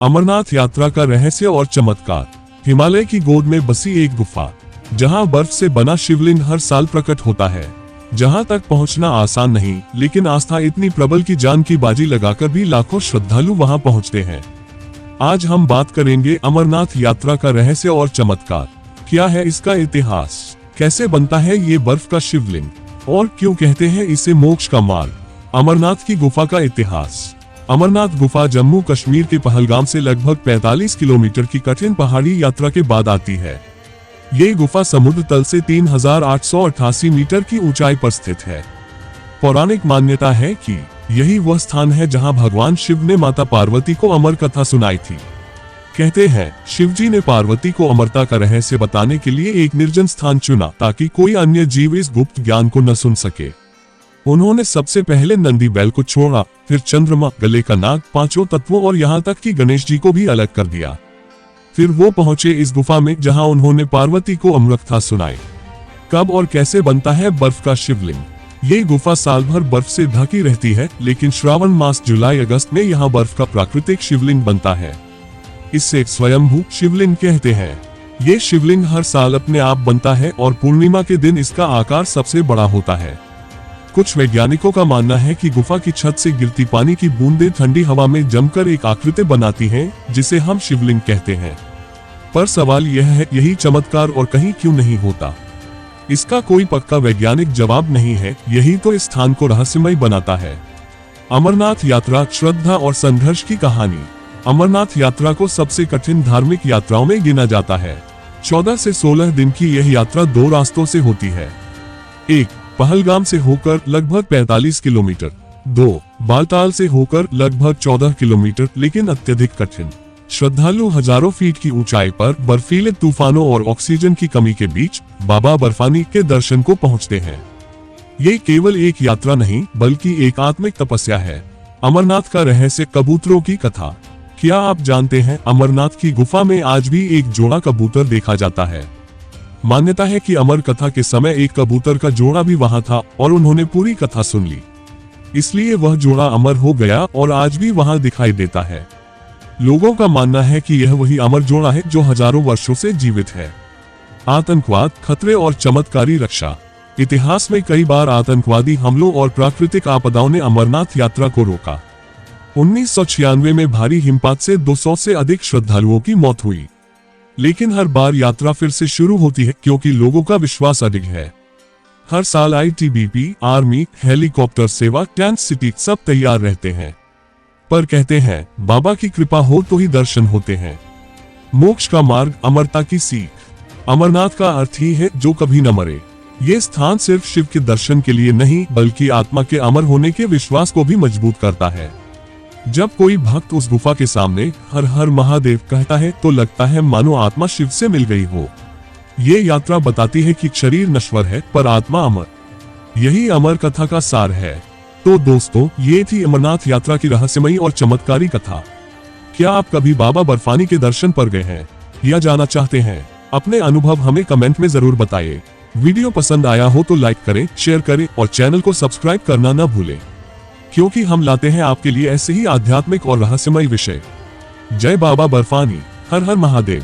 अमरनाथ यात्रा का रहस्य और चमत्कार। हिमालय की गोद में बसी एक गुफा, जहां बर्फ से बना शिवलिंग हर साल प्रकट होता है। जहां तक पहुंचना आसान नहीं, लेकिन आस्था इतनी प्रबल की जान की बाजी लगाकर भी लाखों श्रद्धालु वहां पहुंचते हैं। आज हम बात करेंगे अमरनाथ यात्रा का रहस्य और चमत्कार। क्या है इसका इतिहास, कैसे बनता है ये बर्फ का शिवलिंग, और क्यों कहते हैं इसे मोक्ष का मार्ग। अमरनाथ की गुफा का इतिहास। अमरनाथ गुफा जम्मू कश्मीर के पहलगाम से लगभग 45 किलोमीटर की कठिन पहाड़ी यात्रा के बाद आती है। ये गुफा समुद्र तल से 3888 मीटर की ऊंचाई पर स्थित है। पौराणिक मान्यता है कि यही वह स्थान है जहां भगवान शिव ने माता पार्वती को अमर कथा सुनाई थी। कहते हैं शिवजी ने पार्वती को अमरता का रहस्य बताने के लिए एक निर्जन स्थान चुना, ताकि कोई अन्य जीव इस गुप्त ज्ञान को न सुन सके। उन्होंने सबसे पहले नंदी बैल को छोड़ा, फिर चंद्रमा, गले का नाग, पांचों तत्वों और यहाँ तक कि गणेश जी को भी अलग कर दिया। फिर वो पहुंचे इस गुफा में जहां उन्होंने पार्वती को अमरकथा सुनाई। कब और कैसे बनता है बर्फ का शिवलिंग। ये गुफा साल भर बर्फ से ढकी रहती है, लेकिन श्रावण मास जुलाई अगस्त में यहाँ बर्फ का प्राकृतिक शिवलिंग बनता है। इसे स्वयंभू शिवलिंग कहते हैं। ये शिवलिंग हर साल अपने आप बनता है और पूर्णिमा के दिन इसका आकार सबसे बड़ा होता है। कुछ वैज्ञानिकों का मानना है कि गुफा की छत से गिरती पानी की बूंदें ठंडी हवा में जमकर एक आकृति बनाती हैं, जिसे हम शिवलिंग कहते हैं। पर सवाल यह है, यही चमत्कार और कहीं क्यों नहीं होता। इसका कोई पक्का वैज्ञानिक जवाब नहीं है, यही तो इस स्थान को रहस्यमय बनाता है। अमरनाथ यात्रा, श्रद्धा और संघर्ष की कहानी। अमरनाथ यात्रा को सबसे कठिन धार्मिक यात्राओं में गिना जाता है। 14 से 16 दिन की यह यात्रा 2 रास्तों से होती है। 1. पहलगाम से होकर लगभग 45 किलोमीटर। 2. बालताल से होकर लगभग 14 किलोमीटर, लेकिन अत्यधिक कठिन। श्रद्धालु हजारों फीट की ऊंचाई पर बर्फीले तूफानों और ऑक्सीजन की कमी के बीच बाबा बर्फानी के दर्शन को पहुंचते हैं। ये केवल एक यात्रा नहीं, बल्कि एक आत्मिक तपस्या है। अमरनाथ का रहस्य, कबूतरों की कथा। क्या आप जानते हैं अमरनाथ की गुफा में आज भी एक जोड़ा कबूतर देखा जाता है। मान्यता है कि अमर कथा के समय एक कबूतर का जोड़ा भी वहां था और उन्होंने पूरी कथा सुन ली, इसलिए वह जोड़ा अमर हो गया और आज भी वहां दिखाई देता है। लोगों का मानना है कि यह वही अमर जोड़ा है जो हजारों वर्षों से जीवित है। आतंकवाद, खतरे और चमत्कारी रक्षा। इतिहास में कई बार आतंकवादी हमलों और प्राकृतिक आपदाओं ने अमरनाथ यात्रा को रोका। 1996 में भारी हिमपात से 200 से अधिक श्रद्धालुओं की मौत हुई, लेकिन हर बार यात्रा फिर से शुरू होती है क्योंकि लोगों का विश्वास अडिग है। हर साल ITBP, आर्मी, हेलीकॉप्टर सेवा, टेंट सिटी सब तैयार रहते हैं। पर कहते हैं बाबा की कृपा हो तो ही दर्शन होते हैं। मोक्ष का मार्ग, अमरता की सीख। अमरनाथ का अर्थ ही है जो कभी न मरे। ये स्थान सिर्फ शिव के दर्शन के लिए नहीं, बल्कि आत्मा के अमर होने के विश्वास को भी मजबूत करता है। जब कोई भक्त उस गुफा के सामने हर हर महादेव कहता है, तो लगता है मानो आत्मा शिव से मिल गई हो। ये यात्रा बताती है कि शरीर नश्वर है पर आत्मा अमर। यही अमर कथा का सार है। तो दोस्तों, ये थी अमरनाथ यात्रा की रहस्यमयी और चमत्कारी कथा। क्या आप कभी बाबा बर्फानी के दर्शन पर गए हैं या जाना चाहते हैं? अपने अनुभव हमें कमेंट में जरूर बताइए। वीडियो पसंद आया हो तो लाइक करें, शेयर करें और चैनल को सब्सक्राइब करना न भूलें, क्योंकि हम लाते हैं आपके लिए ऐसे ही आध्यात्मिक और रहस्यमय विषय। जय बाबा बर्फानी, हर हर महादेव।